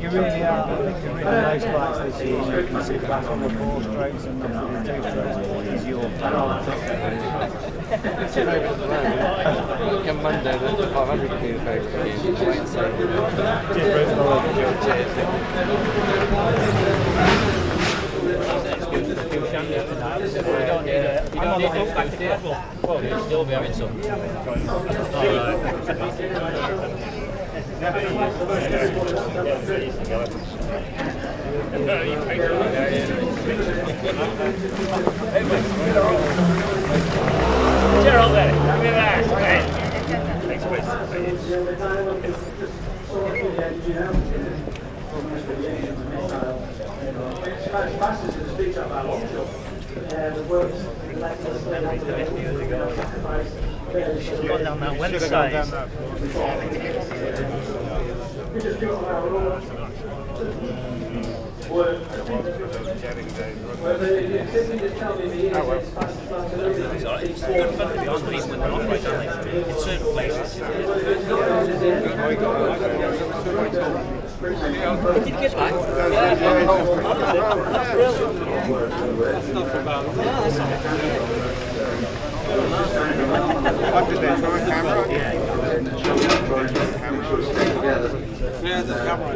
S6: You really are. I think you're really those bikes this year. You can sit back on the 4 strokes and the 2 strokes. What is your favourite?
S7: It's your favourite at the moment. Come Monday, but the 500 could be the favourite again. I'll wait and see.
S4: You don't need to go back to level. Well, you'll still be having some. Gerald there, come here there. Thanks, please.
S6: Gone down that website.
S4: It's good fun to be on even when they're not quite on it. In certain places. Did you get back?
S8: What did they throw a camera? Yeah, the camera.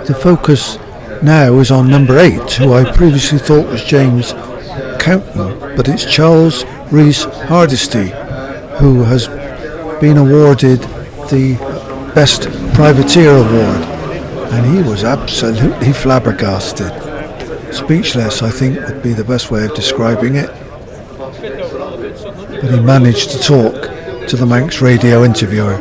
S1: The focus now is on number 8, who I previously thought was James Coughton, but it's Charles Rees Hardisty, who has been awarded the Best Privateer Award, and he was absolutely flabbergasted. Speechless, I think, would be the best way of describing it. But he managed to talk to the Manx radio interviewer.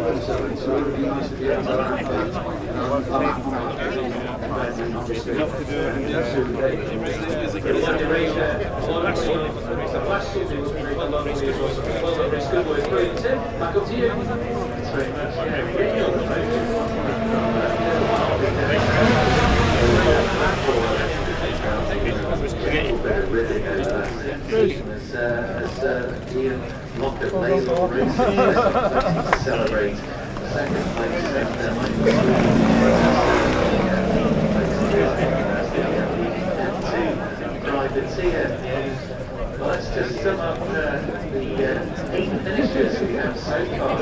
S5: Celebrate second place privateer. Well, let's just sum up the 8 finishers we have so far.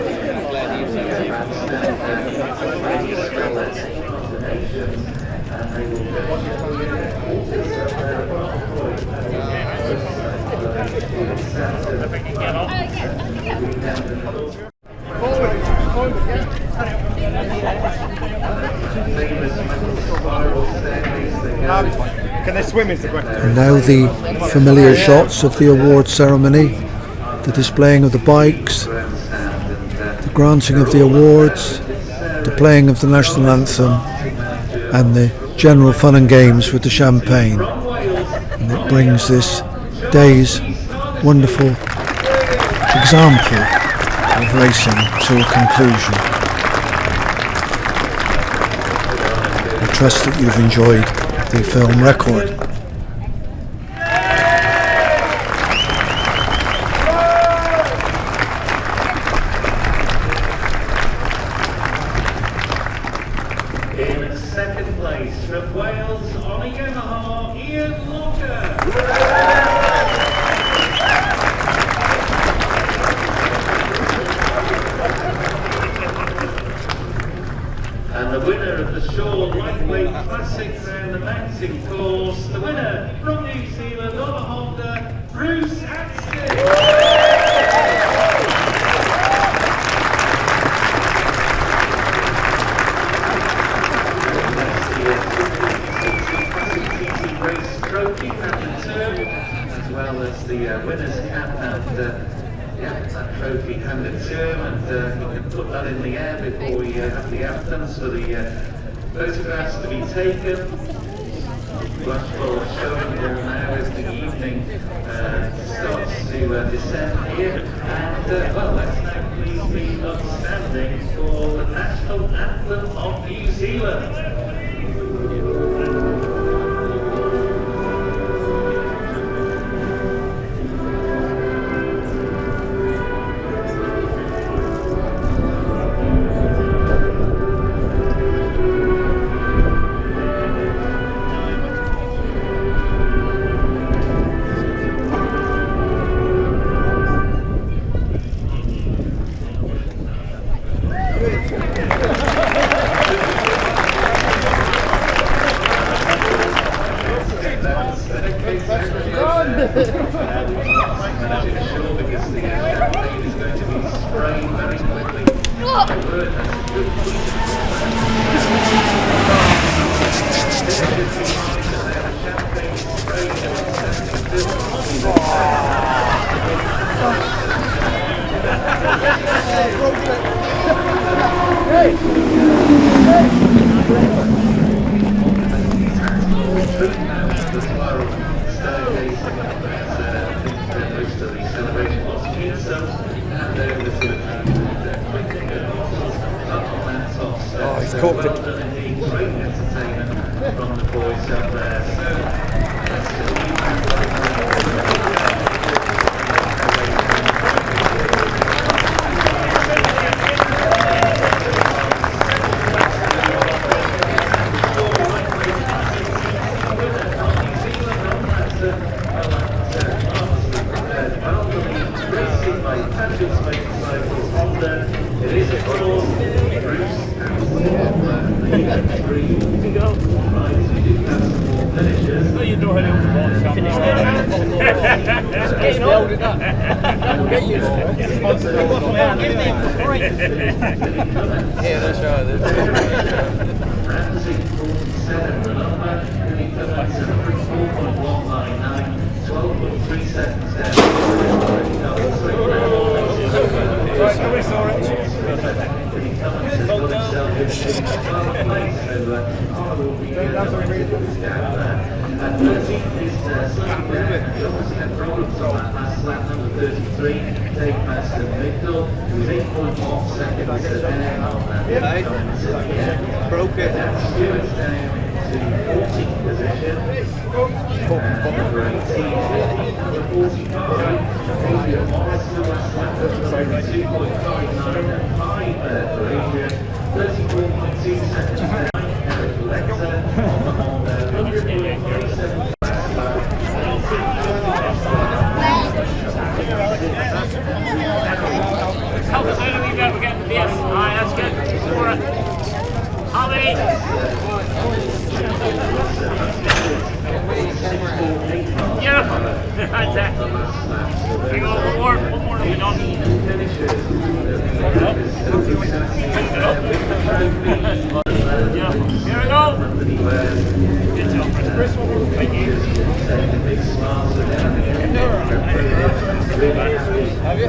S5: And they will
S8: Can they swim is the question.
S1: And now the familiar shots of the award ceremony, the displaying of the bikes, the granting of the awards, the playing of the national anthem, and the general fun and games with the champagne. And it brings this day's wonderful example of racing to a conclusion. I trust that you've enjoyed the film record.
S5: In second place from Wales on a Yamaha, Ian Locker. And the winner of the short lightweight classic round the mountain course, the winner from New Zealand on a Honda, Bruce Axton. Race trophy at the turn, as well as the winner's cap and that trophy handed to him, and you can put that in the air before we have the anthems for the photographs to be taken. Flashball showing all now as the evening starts to descend here, and well, let's now please be upstanding for the National Anthem of New Zealand.
S8: Oh, he's cooked it.
S5: Great entertainment from the boys up there. It is a call, Bruce and three. You can go. Right, we do have some more finishers.
S4: No, you don't have to finish there. Getting old at that. We'll get used to it. Give me for free.
S7: Yeah, that's right.
S5: Ramsey 47, the number, really put that 4.199, 12.3 seconds
S8: Right, nobody saw it.
S5: At 13th is Simon Crellin. He obviously had problems on that last lap, number 33. Dave Master Middle, who's 8.1 seconds there on that.
S7: Broke it.
S5: Stewart's down to 14th position. Number 18, number 45. Podium Warr still last lap, 2.59 and 5 there for Adrian. 34.2 seconds there. Eric Lecter on 137.
S4: Help us out, we're getting the BS. Alright, that's good. For it. How many? Beautiful. That's it. We go one more to be done. Beautiful. Here we go. Good job, thank you.
S5: Have you?